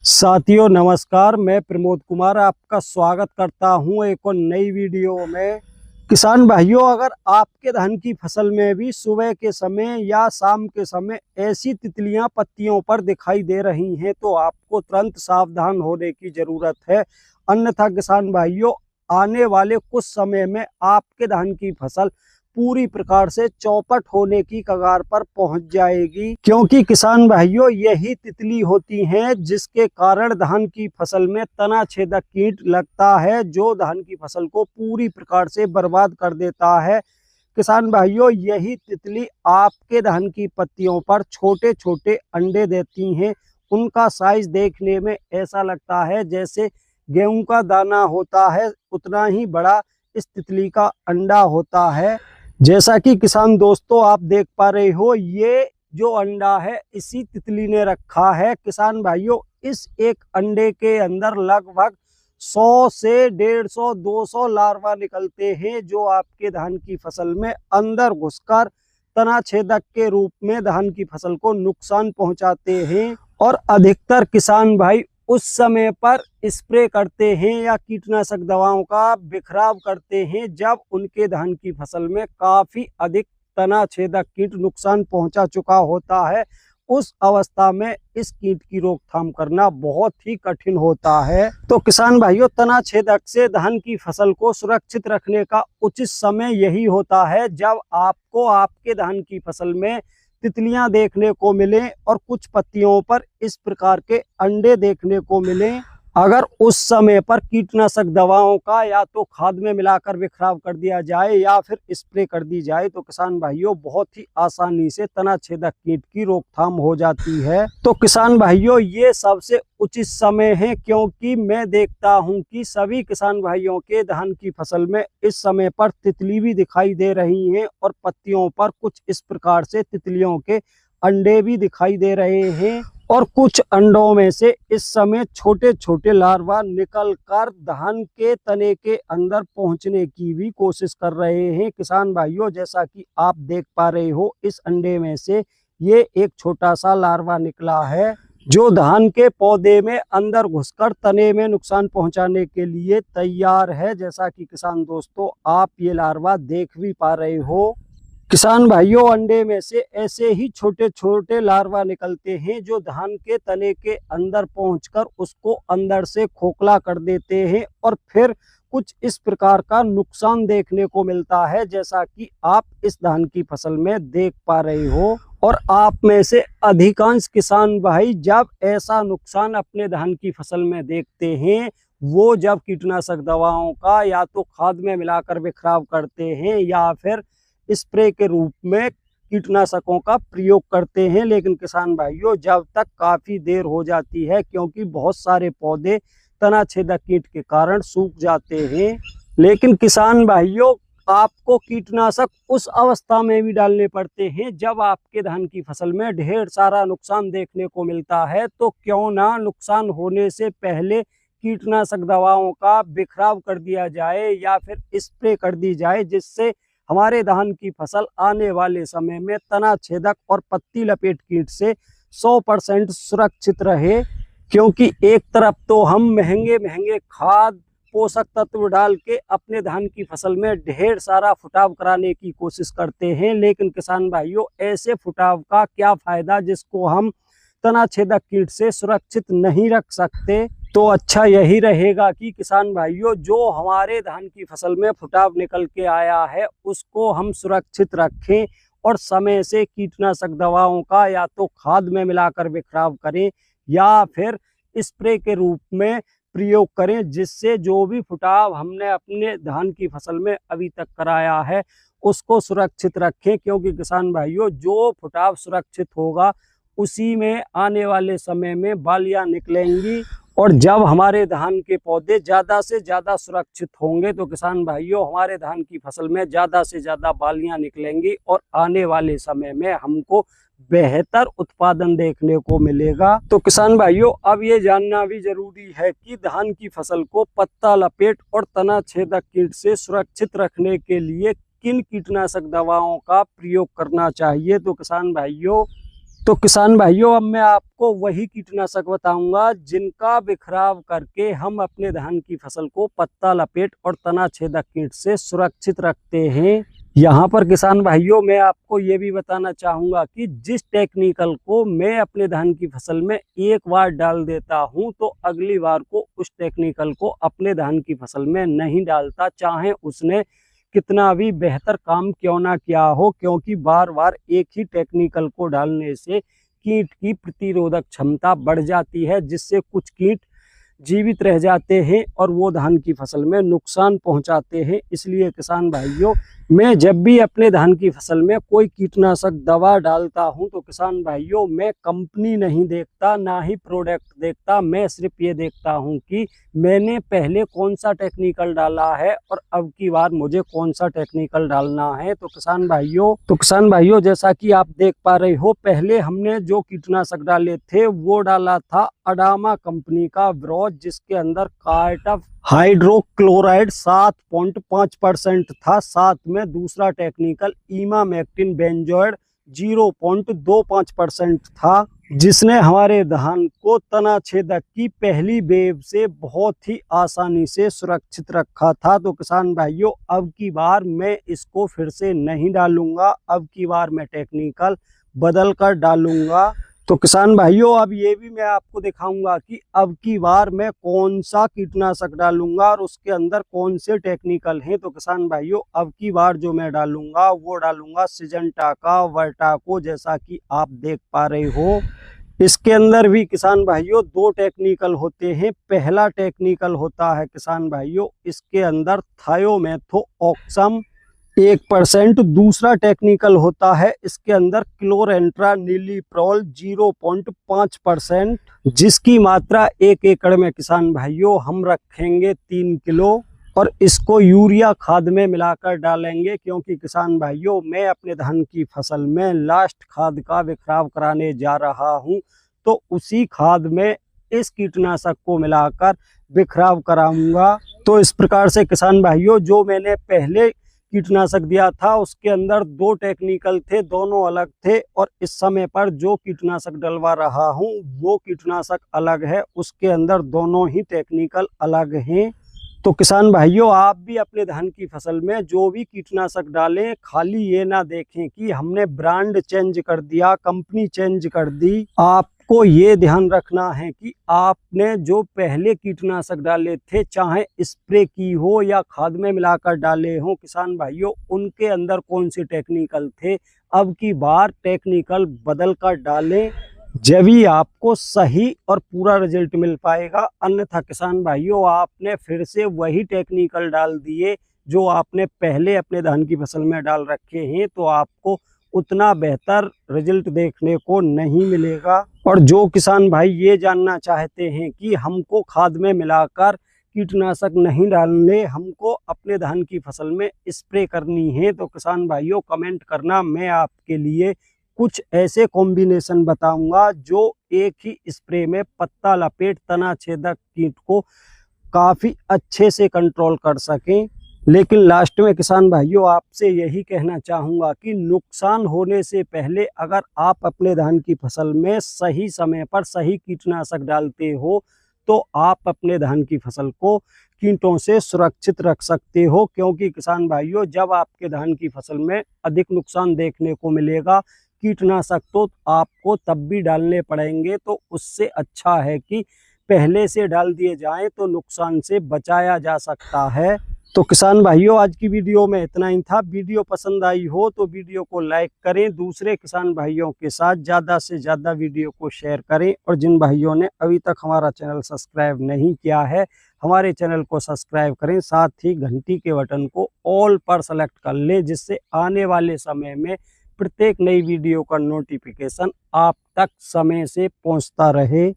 साथियों नमस्कार, मैं प्रमोद कुमार आपका स्वागत करता हूं एक और नई वीडियो में। किसान भाइयों, अगर आपके धान की फसल में भी सुबह के समय या शाम के समय ऐसी तितलियां पत्तियों पर दिखाई दे रही हैं तो आपको तुरंत सावधान होने की जरूरत है। अन्यथा किसान भाइयों, आने वाले कुछ समय में आपके धान की फसल पूरी प्रकार से चौपट होने की कगार पर पहुंच जाएगी, क्योंकि किसान भाइयों यही तितली होती हैं जिसके कारण धान की फसल में तना छेदक कीट लगता है, जो धान की फसल को पूरी प्रकार से बर्बाद कर देता है। किसान भाइयों, यही तितली आपके धान की पत्तियों पर छोटे छोटे अंडे देती हैं। उनका साइज देखने में ऐसा लगता है जैसे गेहूं का दाना होता है, उतना ही बड़ा इस तितली का अंडा होता है। जैसा कि किसान दोस्तों आप देख पा रहे हो, ये जो अंडा है इसी तितली ने रखा है। किसान भाइयों, इस एक अंडे के अंदर लगभग 100 से 150 200 लार्वा निकलते हैं, जो आपके धान की फसल में अंदर घुसकर तना छेदक के रूप में धान की फसल को नुकसान पहुंचाते हैं। और अधिकतर किसान भाई उस समय पर स्प्रे करते हैं या कीटनाशक दवाओं का बिखराव करते हैं जब उनके धान की फसल में काफी अधिक तना छेदक कीट नुकसान पहुंचा चुका होता है। उस अवस्था में इस कीट की रोकथाम करना बहुत ही कठिन होता है। तो किसान भाइयों, तना छेदक से धान की फसल को सुरक्षित रखने का उचित समय यही होता है जब आपको आपके धान की फसल में तितलियां देखने को मिले और कुछ पत्तियों पर इस प्रकार के अंडे देखने को मिले। अगर उस समय पर कीटनाशक दवाओं का या तो खाद में मिलाकर बिखराव कर दिया जाए या फिर स्प्रे कर दी जाए तो किसान भाइयों बहुत ही आसानी से तना छेदक कीट की रोकथाम हो जाती है। तो किसान भाइयों, ये सबसे उचित समय है, क्योंकि मैं देखता हूं कि सभी किसान भाइयों के धान की फसल में इस समय पर तितली भी दिखाई दे रही हैं और पत्तियों पर कुछ इस प्रकार से तितलियों के अंडे भी दिखाई दे रहे हैं। और कुछ अंडों में से इस समय छोटे छोटे लार्वा निकलकर धान के तने के अंदर पहुंचने की भी कोशिश कर रहे हैं। किसान भाइयों, जैसा कि आप देख पा रहे हो, इस अंडे में से ये एक छोटा सा लार्वा निकला है जो धान के पौधे में अंदर घुसकर तने में नुकसान पहुंचाने के लिए तैयार है। जैसा कि किसान दोस्तों आप ये लार्वा देख भी पा रहे हो। किसान भाइयों, अंडे में से ऐसे ही छोटे छोटे लार्वा निकलते हैं जो धान के तने के अंदर पहुंचकर उसको अंदर से खोखला कर देते हैं और फिर कुछ इस प्रकार का नुकसान देखने को मिलता है, जैसा कि आप इस धान की फसल में देख पा रहे हो। और आप में से अधिकांश किसान भाई जब ऐसा नुकसान अपने धान की फसल में देखते हैं, वो जब कीटनाशक दवाओं का या तो खाद में मिलाकर बिखराव करते हैं या फिर स्प्रे के रूप में कीटनाशकों का प्रयोग करते हैं। लेकिन किसान भाइयों, जब तक काफी देर हो जाती है, क्योंकि बहुत सारे पौधे तना छेदक कीट के कारण सूख जाते हैं। लेकिन किसान भाइयों, आपको कीटनाशक उस अवस्था में भी डालने पड़ते हैं जब आपके धान की फसल में ढेर सारा नुकसान देखने को मिलता है। तो क्यों ना नुकसान होने से पहले कीटनाशक दवाओं का बिखराव कर दिया जाए या फिर स्प्रे कर दी जाए, जिससे हमारे धान की फसल आने वाले समय में तना छेदक और पत्ती लपेट कीट से 100% सुरक्षित रहे। क्योंकि एक तरफ तो हम महंगे महंगे खाद पोषक तत्व डाल के अपने धान की फसल में ढेर सारा फुटाव कराने की कोशिश करते हैं, लेकिन किसान भाइयों ऐसे फुटाव का क्या फायदा जिसको हम तना छेदक कीट से सुरक्षित नहीं रख सकते। तो अच्छा यही रहेगा कि किसान भाइयों, जो हमारे धान की फसल में फुटाव निकल के आया है उसको हम सुरक्षित रखें और समय से कीटनाशक दवाओं का या तो खाद में मिलाकर बिखराव करें या फिर स्प्रे के रूप में प्रयोग करें, जिससे जो भी फुटाव हमने अपने धान की फसल में अभी तक कराया है उसको सुरक्षित रखें। क्योंकि किसान भाइयों, जो फुटाव सुरक्षित होगा उसी में आने वाले समय में बालियां निकलेंगी और जब हमारे धान के पौधे ज़्यादा से ज़्यादा सुरक्षित होंगे तो किसान भाइयों हमारे धान की फसल में ज़्यादा से ज़्यादा बालियां निकलेंगी और आने वाले समय में हमको बेहतर उत्पादन देखने को मिलेगा। तो किसान भाइयों, अब ये जानना भी जरूरी है कि धान की फसल को पत्ता लपेट और तना छेदक कीट से सुरक्षित रखने के लिए किन कीटनाशक दवाओं का प्रयोग करना चाहिए। तो किसान भाइयों, तो किसान भाइयों, अब मैं आपको वही कीटनाशक बताऊंगा जिनका बिखराव करके हम अपने धान की फसल को पत्ता लपेट और तना छेदक कीट से सुरक्षित रखते हैं। यहाँ पर किसान भाइयों, मैं आपको ये भी बताना चाहूंगा कि जिस टेक्निकल को मैं अपने धान की फसल में एक बार डाल देता हूँ तो अगली बार को उस टेक्निकल को अपने धान की फसल में नहीं डालता, चाहे उसने कितना भी बेहतर काम क्यों ना किया हो, क्योंकि बार बार एक ही टेक्निकल को डालने से कीट की प्रतिरोधक क्षमता बढ़ जाती है, जिससे कुछ कीट जीवित रह जाते हैं और वो धान की फसल में नुकसान पहुंचाते हैं। इसलिए किसान भाइयों, मैं जब भी अपने धान की फसल में कोई कीटनाशक दवा डालता हूं तो किसान भाइयों, मैं कंपनी नहीं देखता, ना ही प्रोडक्ट देखता, मैं सिर्फ ये देखता हूं कि मैंने पहले कौन सा टेक्निकल डाला है और अब की बार मुझे कौन सा टेक्निकल डालना है। तो किसान भाइयों, जैसा कि आप देख पा रहे हो, पहले हमने जो कीटनाशक डाले थे वो डाला था अडामा कंपनी का ब्रोज, जिसके अंदर कार्टफ हाइड्रोक्लोराइड 7.5% था। साथ में दूसरा टेक्निकल इमामेक्टिन बेंजोएट 0.25% था, जिसने हमारे धान को तना छेदक की पहली वेव से बहुत ही आसानी से सुरक्षित रखा था। तो किसान भाइयों, अब की बार मैं इसको फिर से नहीं डालूंगा, अब की बार मैं टेक्निकल बदल कर डालूंगा। तो किसान भाइयों, अब ये भी मैं आपको दिखाऊंगा कि अब की बार मैं कौन सा कीटनाशक डालूंगा और उसके अंदर कौन से टेक्निकल हैं। तो किसान भाइयों, अब की बार जो मैं डालूंगा वो डालूंगा सिजेंटा का वर्टाको, जैसा कि आप देख पा रहे हो। इसके अंदर भी किसान भाइयों दो टेक्निकल होते हैं। पहला टेक्निकल होता है किसान भाइयों, इसके अंदर थायोमेथोक्सम 1%, दूसरा टेक्निकल होता है इसके अंदर क्लोरेंट्रानिलीप्रोल 0.5%, जिसकी मात्रा 1 एकड़ में किसान भाइयों हम रखेंगे 3 किलो और इसको यूरिया खाद में मिलाकर डालेंगे, क्योंकि किसान भाइयों, मैं अपने धान की फसल में लास्ट खाद का बिखराव कराने जा रहा हूं, तो उसी खाद में इस कीटनाशक को मिलाकर बिखराव कराऊंगा। तो इस प्रकार से किसान भाइयों, जो मैंने पहले कीटनाशक दिया था उसके अंदर दो टेक्निकल थे, दोनों अलग थे, और इस समय पर जो कीटनाशक डलवा रहा हूं वो कीटनाशक अलग है, उसके अंदर दोनों ही टेक्निकल अलग हैं। तो किसान भाइयों, आप भी अपने धान की फसल में जो भी कीटनाशक डालें, खाली ये ना देखें कि हमने ब्रांड चेंज कर दिया, कंपनी चेंज कर दी। आपको ये ध्यान रखना है कि आपने जो पहले कीटनाशक डाले थे, चाहे स्प्रे की हो या खाद में मिलाकर डाले हो, किसान भाइयों, उनके अंदर कौन से टेक्निकल थे, अब की बार टेक्निकल बदल कर डालें, जब ही आपको सही और पूरा रिजल्ट मिल पाएगा। अन्यथा किसान भाइयों, आपने फिर से वही टेक्निकल डाल दिए जो आपने पहले अपने धान की फसल में डाल रखे हैं, तो आपको उतना बेहतर रिजल्ट देखने को नहीं मिलेगा। और जो किसान भाई ये जानना चाहते हैं कि हमको खाद में मिलाकर कीटनाशक नहीं डालने, हमको अपने धान की फसल में स्प्रे करनी है, तो किसान भाइयों कमेंट करना, मैं आपके लिए कुछ ऐसे कॉम्बिनेशन बताऊंगा जो एक ही स्प्रे में पत्ता लपेट तना छेदक कीट को काफी अच्छे से कंट्रोल कर सकें। लेकिन लास्ट में किसान भाइयों, आपसे यही कहना चाहूंगा कि नुकसान होने से पहले अगर आप अपने धान की फसल में सही समय पर सही कीटनाशक डालते हो तो आप अपने धान की फसल को कीटों से सुरक्षित रख सकते हो। क्योंकि किसान भाइयों, जब आपके धान की फसल में अधिक नुकसान देखने को मिलेगा, कीटनाशक तो आपको तब भी डालने पड़ेंगे, तो उससे अच्छा है कि पहले से डाल दिए जाएं तो नुकसान से बचाया जा सकता है। तो किसान भाइयों, आज की वीडियो में इतना ही था। वीडियो पसंद आई हो तो वीडियो को लाइक करें, दूसरे किसान भाइयों के साथ ज़्यादा से ज़्यादा वीडियो को शेयर करें, और जिन भाइयों ने अभी तक हमारा चैनल सब्सक्राइब नहीं किया है, हमारे चैनल को सब्सक्राइब करें, साथ ही घंटी के बटन को ऑल पर सेलेक्ट कर लें, जिससे आने वाले समय में प्रत्येक नई वीडियो का नोटिफिकेशन आप तक समय से पहुंचता रहे।